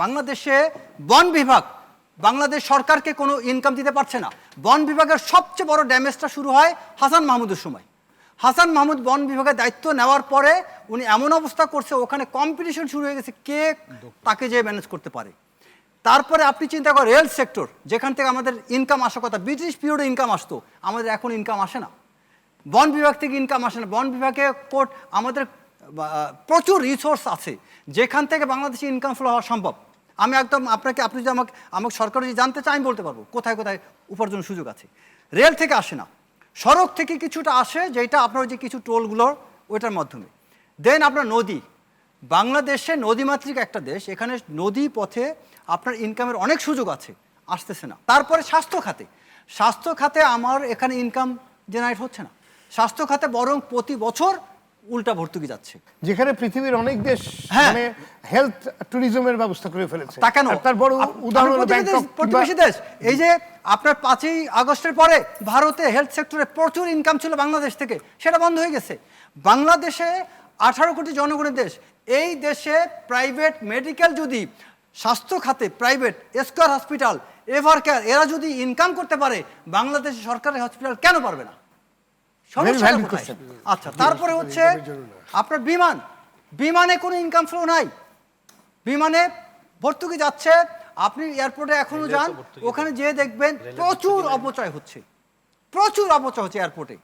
বাংলাদেশে বন বিভাগ বাংলাদেশ সরকারকে কোনো ইনকাম দিতে পারছে না। বন বিভাগের সবচেয়ে বড় ড্যামেজটা শুরু হয় হাসান মাহমুদের সময়। হাসান মাহমুদ বন বিভাগের দায়িত্ব নেওয়ার পরে উনি এমন অবস্থা করছে, ওখানে কম্পিটিশন শুরু হয়ে গেছে কে তাকে যে ম্যানেজ করতে পারে। তারপরে আপনি চিন্তা করেন রেল সেক্টর, যেখান থেকে আমাদের ইনকাম আসার কথা, ব্রিটিশ পিরিয়ডে ইনকাম আসতো, আমাদের এখন ইনকাম আসে না। বন বিভাগ থেকে ইনকাম আসে না। বন বিভাগে কোর্ট আমাদের প্রচুর রিসোর্স আছে যেখান থেকে বাংলাদেশে ইনকাম ফ্লো হওয়া সম্ভব। আমি একদম আপনি যদি আমাকে সরকার যদি জানতে চাই, আমি বলতে পারবো কোথায় কোথায় উপার্জনের সুযোগ আছে। রেল থেকে আসে না, সড়ক থেকে কিছুটা আসে, যেটা আপনার যে কিছু টোলগুলোর ওইটার মাধ্যমে। দেন আপনার নদী, বাংলাদেশে নদীমাতৃক একটা দেশ, এখানে নদী পথে আপনার ইনকামের অনেক সুযোগ আছে, আসতেছে না। তারপরে স্বাস্থ্য খাতে আমার এখানে ইনকাম জেনারেট হচ্ছে না। স্বাস্থ্য খাতে বরং প্রতি বছর উল্টা ভর্তুকি যাচ্ছে, যেখানে পৃথিবীর অনেক দেশ মানে হেলথ ট্যুরিজমের ব্যবস্থা করে ফেলেছে। তা কেন? তার বড় উদাহরণ হলো ব্যাংকক, প্রতিবেশী দেশ। এই যে আপনার 5ই আগস্টের পরে ভারতে হেলথ সেক্টরে প্রচুর ইনকাম ছিল বাংলাদেশ থেকে, সেটা বন্ধ হয়ে গেছে। বাংলাদেশে 18 কোটি জনগণের দেশ, এই দেশে প্রাইভেট মেডিকেল যদি স্বাস্থ্য খাতে private square hospital, ever care, এরা যদি ইনকাম করতে পারে, বাংলাদেশে সরকারি হসপিটাল কেন পারবে না? আচ্ছা, তারপরে হচ্ছে আপনার বিমানে কোনো ইনকাম ফ্লো নাই, বিমানে ভর্তুকি যাচ্ছে। আপনি এয়ারপোর্টে এখনো যান, ওখানে যেয়ে দেখবেন প্রচুর অপচয় হচ্ছে এয়ারপোর্টে।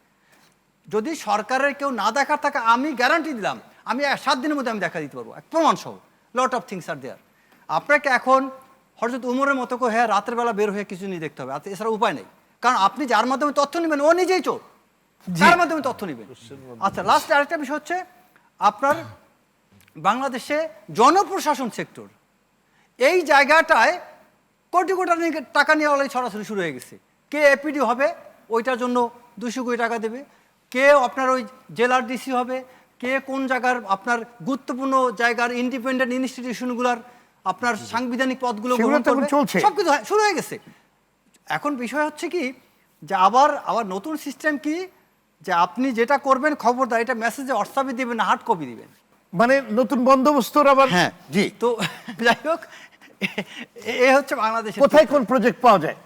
যদি সরকারের কেউ না দেখার থাকে, আমি গ্যারান্টি দিলাম, আমি 7 দিনের মধ্যে আমি দেখা দিতে পারবো, প্রমাণ সহ। লট অফ থিংস আর দেয়ার। আপনাকে এখন হযরত উমরের মতো করে রাতের বেলা বের হয়ে কিছু নিয়ে দেখতে হবে, এছাড়া উপায় নেই। কারণ আপনি যার মাধ্যমে তথ্য নেবেন, ও নিজেই চোর, যার মাধ্যমে তথ্য নেবেন। আচ্ছা, লাস্ট আরেকটা বিষয় হচ্ছে আপনার বাংলাদেশে জনপ্রশাসন সেক্টর, এই জায়গাটায় কোটি কোটি টাকা নিয়ে অলরেডি ছড়াছড়ি শুরু হয়ে গেছে। কে এপিডি হবে, ওইটার জন্য 200 কোটি টাকা দেবে। কে আপনার ওই জেলার ডিসি হবে, কে কোন জায়গার আপনার গুরুত্বপূর্ণ জায়গার ইন্ডিপেন্ডেন্ট ইনস্টিটিউশনগুলোর আপনার সাংবিধানিক পদগুলো সবকিছু শুরু হয়ে গেছে। এখন বিষয় হচ্ছে কি, যে আবার নতুন সিস্টেম কি, যে আপনি যেটা করবেন খবরদার এটা মেসেজে হোয়াটসঅ্যাপে দিবেন না, হার্ড কপি দিবেন, মানে নতুন বন্দোবস্তর আবার। হ্যাঁ জি। তো যাই হোক, এ হচ্ছে বাংলাদেশে কোথায় কোন প্রজেক্ট পাওয়া যায়।